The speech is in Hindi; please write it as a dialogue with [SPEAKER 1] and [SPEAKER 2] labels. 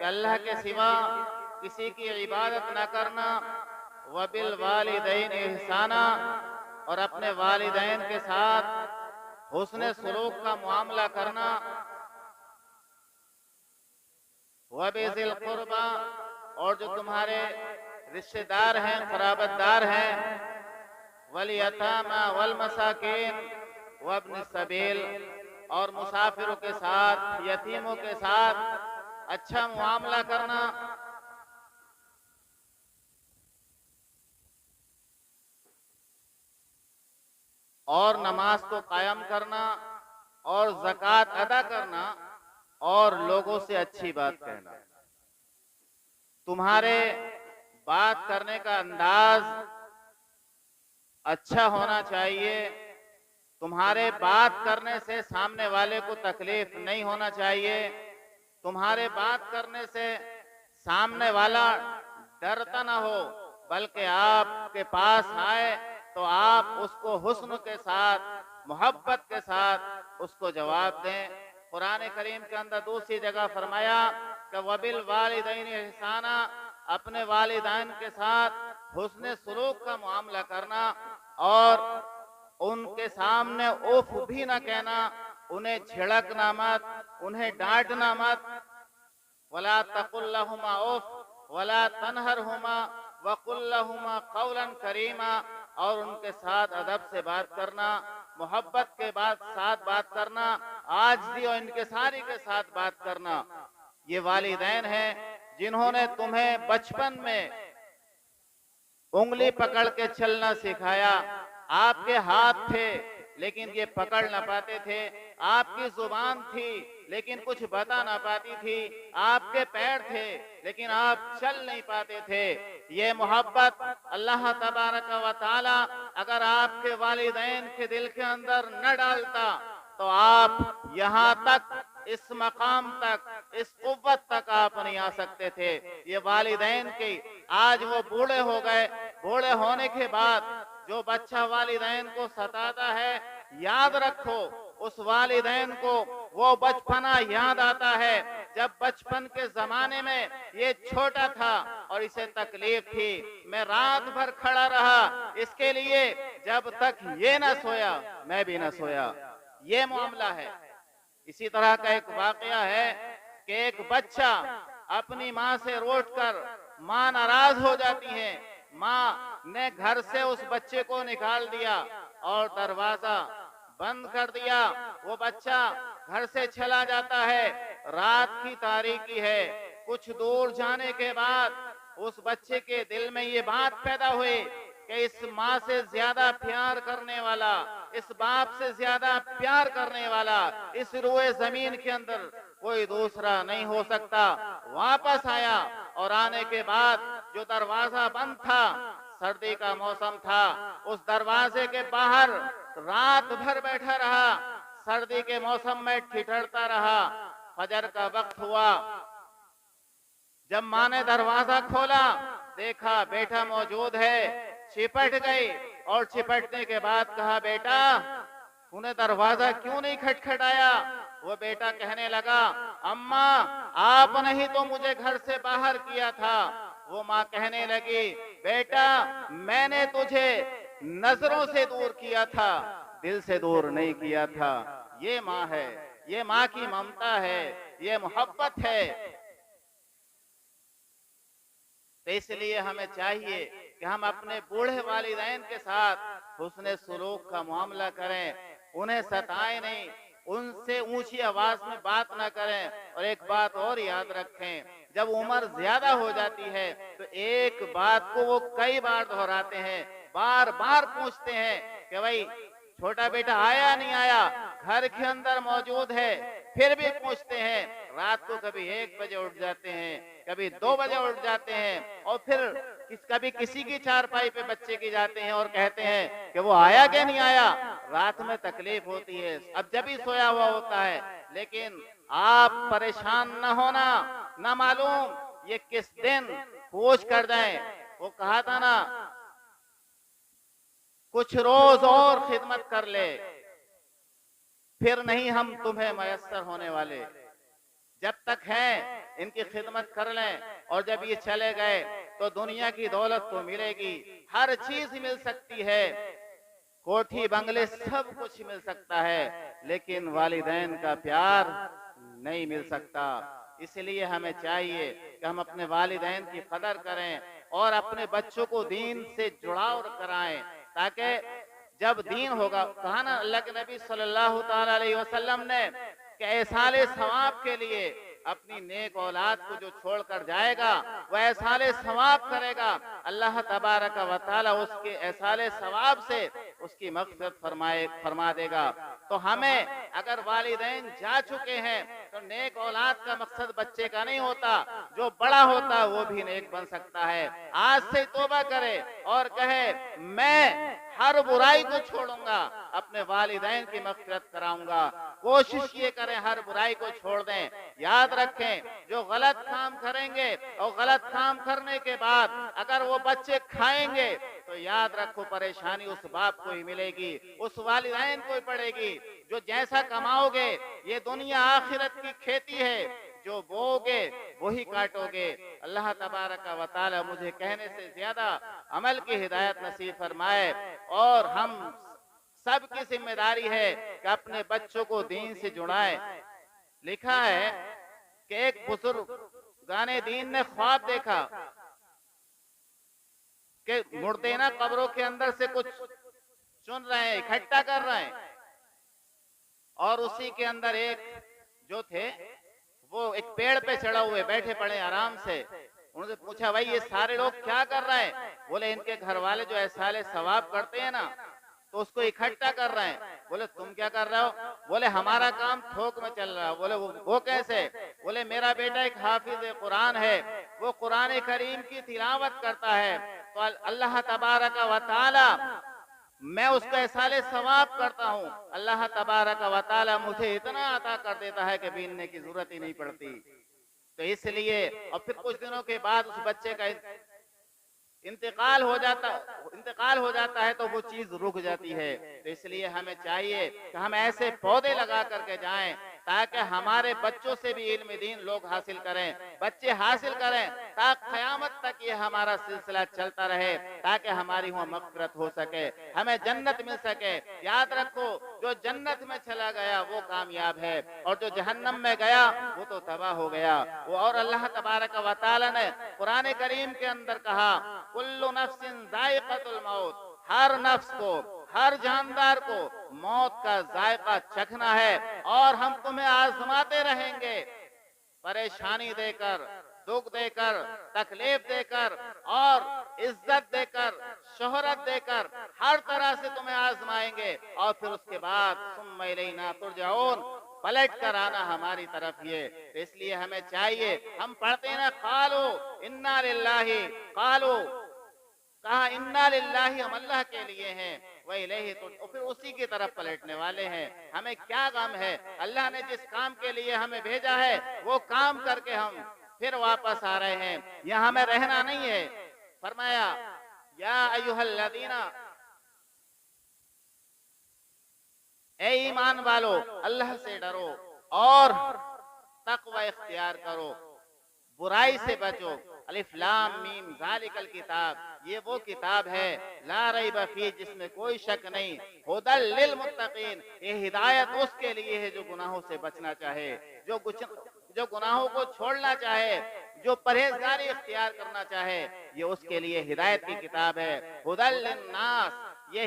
[SPEAKER 1] कि अल्लाह के सिवा किसी की इबादत न करना, वबिल वालिदैन इहसाना, और अपने वालिदैन के साथ हुस्न सलूक का मामला करना, वबिज़िल कुर्बा, और जो तुम्हारे रिश्तेदार हैं, क़राबतदार हैं, वल यतामा वल मसाकिन वब्न सबील, और मुसाफिरों के साथ, यतीमों के साथ अच्छा मुआमला करना, और नमाज को कायम करना, और ज़कात अदा करना, और लोगों से अच्छी बात कहना। तुम्हारे बात करने का अंदाज अच्छा होना चाहिए। तुम्हारे बात करने से सामने वाले को तकलीफ नहीं होना चाहिए। तुम्हारे बात करने से सामने वाला डरता ना हो, बल्कि आपके पास आए तो आप उसको हुस्न के साथ, मोहब्बत के साथ उसको जवाब दें। कुरान करीम के अंदर दूसरी जगह फरमाया कि वबिल वालिदैन इहसाना, अपने वालिदैन के साथ हुस्न सलूक का मामला करना, और उनके सामने उफ भी ना कहना, उन्हें झिड़कना मत, उन्हें डांटना मत। वला तकुल लहुमा उफ वला तनहरहुमा वकुल लहुमा कौलन करीमा, और उनके साथ अदब से बात करना, मोहब्बत के साथ बात करना, आजिज़ी और इनकिसारी के साथ बात करना। ये वालिदैन हैं जिन्होंने तुम्हें बचपन में उंगली पकड़ के चलना सिखाया। आपके हाथ थे लेकिन ये पकड़ ना पाते थे, आपकी जुबान थी लेकिन कुछ बता ना पाती थी, आपके पैर थे लेकिन आप चल नहीं पाते थे। ये मोहब्बत अल्लाह तबारक व तआला अगर आपके वालिदैन के दिल के अंदर न डालता तो आप यहाँ तक, इस मकाम तक, इस कुव्वत तक आप नहीं आ सकते थे। ये वालिदैन की, आज वो बूढ़े हो गए, बूढ़े होने के बाद जो बच्चा वालिदैन को सताता है, याद रखो उस वालिदैन को वो बचपना याद आता है जब बचपन के जमाने में ये छोटा था और इसे तकलीफ थी। मैं रात भर खड़ा रहा इसके लिए, जब तक ये न सोया मैं भी न सोया। ये मामला है। इसी तरह का एक वाकया है कि एक बच्चा अपनी माँ से रोट कर, माँ नाराज हो जाती है, माँ ने घर से उस बच्चे को निकाल दिया और दरवाजा बंद कर दिया। वो बच्चा घर से चला जाता है, रात की तारीकी है। कुछ दूर जाने के बाद उस बच्चे के दिल में ये बात पैदा हुई कि इस माँ से ज्यादा प्यार करने वाला, इस बाप से ज्यादा प्यार करने वाला इस रुए जमीन के अंदर कोई दूसरा नहीं हो सकता। वापस आया और आने के बाद जो दरवाजा बंद था, सर्दी का मौसम था, उस दरवाजे के बाहर रात भर बैठा रहा, सर्दी के मौसम में ठिठुरता रहा। फजर का वक्त हुआ, जब माँ ने दरवाजा खोला, देखा बेटा मौजूद है, चिपट गई और चिपटने के बाद कहा, बेटा तूने दरवाजा क्यों नहीं खटखटाया? वो बेटा कहने लगा, अम्मा आपने ही तो मुझे घर से बाहर किया था। वो माँ कहने लगी, बेटा मैंने तुझे नजरों से दूर किया था, दिल से दूर नहीं किया था। ये माँ है, ये माँ की ममता है, ये मोहब्बत है। तो इसलिए हमें चाहिए कि हम अपने बूढ़े वालिदैन के साथ हुस्न सलूक का मामला करें, उन्हें सताएं नहीं, उनसे ऊंची आवाज में बात ना करें। और एक बात और याद रखें, जब उम्र ज्यादा हो जाती है तो एक बात को वो कई बार दोहराते हैं, बार बार पूछते हैं कि भाई छोटा बेटा आया नहीं आया, घर के अंदर मौजूद है, फिर भी पूछते हैं। रात को कभी 1 बजे उठ जाते हैं, कभी 2 बजे उठ जाते हैं, और फिर कभी किसी की चारपाई पे बच्चे की जाते हैं और कहते हैं कि वो आया क्या नहीं आया। रात में तकलीफ होती है, अब जब ही सोया हुआ होता है। लेकिन आप परेशान न होना, न मालूम ये किस दिन पूछ कर जाए। वो कहा था ना, कुछ रोज और खिदमत कर ले, फिर नहीं हम तुम्हें मयस्सर होने वाले। जब तक है इनकी खिदमत कर लें, और जब ये चले गए तो दुनिया की दौलत तो मिलेगी, हर चीज मिल सकती है, कोठी बंगले सब कुछ मिल सकता है, लेकिन वालिदैन का प्यार नहीं मिल सकता। इसलिए हमें चाहिए कि हम अपने वालिदैन की कदर करें और अपने बच्चों को दीन से जुड़ाव कराएं, ताकि जब दीन होगा, कहा ना अल्लाह के नबी सल्लल्लाहु ताला अलैहि वसल्लम ने कि ऐसाले सवाब के लिए अपनी नेक औलाद को जो छोड़कर जाएगा वह ऐसाले सवाब करेगा, अल्लाह तबारक व तआला उसके ऐसाले सवाब से उसकी मग़फ़िरत फरमा देगा। तो हमें अगर वालिदैन जा चुके हैं तो नेक औलाद का मकसद बच्चे का नहीं होता, जो बड़ा होता वो भी नेक बन सकता है। आज से तौबा करे और कहे मैं हर बुराई को छोड़ूंगा, अपने वालिदैन की मग़फ़िरत कराऊंगा। कोशिश ये करें हर बुराई को छोड़ दें। याद रखें, जो गलत काम करेंगे और गलत काम करने के बाद अगर वो बच्चे खाएंगे तो याद रखो परेशानी उस बाप को ही मिलेगी, उस वालिदैन को ही पड़ेगी। जो जैसा कमाओगे, ये दुनिया आखिरत की खेती है, जो बोओगे वही काटोगे। अल्लाह तबारक व तआला मुझे कहने से ज्यादा अमल की हिदायत नसीब फरमाए, और हम सब की जिम्मेदारी है कि अपने बच्चों को दीन से जुड़ाए। लिखा है कि एक बुजुर्ग गाने दीन ने ख्वाब देखा कि मुर्देना कब्रों के अंदर से कुछ चुन रहे हैं, इकट्ठा कर रहे हैं, और उसी के अंदर एक जो थे वो एक पेड़ पे चढ़ा हुए बैठे पड़े आराम से। उनसे पूछा, भाई ये सारे लोग क्या कर रहे हैं? बोले इनके घर वाले जो ऐसाले सवाब करते हैं ना, तो उसको इकट्ठा कर रहे हैं। बोले तुम क्या कर रहे हो? बोले हमारा काम थोक में चल रहा है। बोले वो कैसे? बोले मेरा बेटा एक हाफिज कुरान है, वो कुरान करीम की तिलावत करता है, तो अल्लाह तबारक व तआला मैं उसको ऐसाले सवाब करता हूँ, अल्लाह तबारक व तआला मुझे इतना अता कर देता है कि बीनने की जरूरत ही नहीं पड़ती। तो इसलिए और फिर कुछ दिनों के बाद उस बच्चे का इंतकाल हो जाता है तो वो चीज रुक जाती है। तो इसलिए हमें चाहिए कि हम ऐसे पौधे लगा करके जाएं ताकि हमारे बच्चों से भी इल्म दीन लोग हासिल करें, बच्चे हासिल करें, ताकि क़यामत तक ये हमारा सिलसिला चलता रहे, ताकि हमारी वहाँ मग़फ़िरत हो सके, हमें जन्नत मिल सके। याद रखो, जो जन्नत में चला गया वो कामयाब है, और जो जहन्नम में गया वो तो तबाह हो गया। वो और अल्लाह तबारक व तआला ने कुरान करीम के अंदर कहा, कुल्लु नफ्सिन ज़ाइक़तुल मौत, हर नफ्स को, हर जानदार को मौत का जायका चखना है, और हम तुम्हें आजमाते रहेंगे, परेशानी देकर, दुख देकर, तकलीफ देकर, और इज्जत देकर, शोहरत देकर, हर तरह से तुम्हें आजमाएंगे, और फिर उसके बाद सुम्मा इलैना तुरजाऊन, पलट कर आना हमारी तरफ। ये तो इसलिए हमें चाहिए, हम पढ़ते ना कालो इन्ना लिल्लाहि, कालो कहा इन्ना लिल्लाहि, हम अल्लाह के लिए हैं, वह इलैहि तो फिर उसी की तरफ पलटने वाले हैं। हमें क्या गम है? अल्लाह ने जिस काम के लिए हमें भेजा है वो काम करके हम फिर वापस आ रहे हैं, यहाँ हमें रहना नहीं है। फरमाया, या अय्युहल्लज़ीना, ए ईमान वालो, अल्लाह से डरो और तक़वा इख्तियार करो, बुराई से बचो। अलिफ लाम मीम ज़ालिकल किताब, ये वो किताब है, ला रैब फीह, जिसमें कोई शक नहीं, हुदल लिल मुत्तकीन, ये हिदायत उसके लिए है जो गुनाहों से बचना चाहे, जो गुनाहों को छोड़ना चाहे, जो परहेजगारी इख्तियार करना चाहे, ये उसके लिए हिदायत की किताब है। हुदल लिन्नास, ये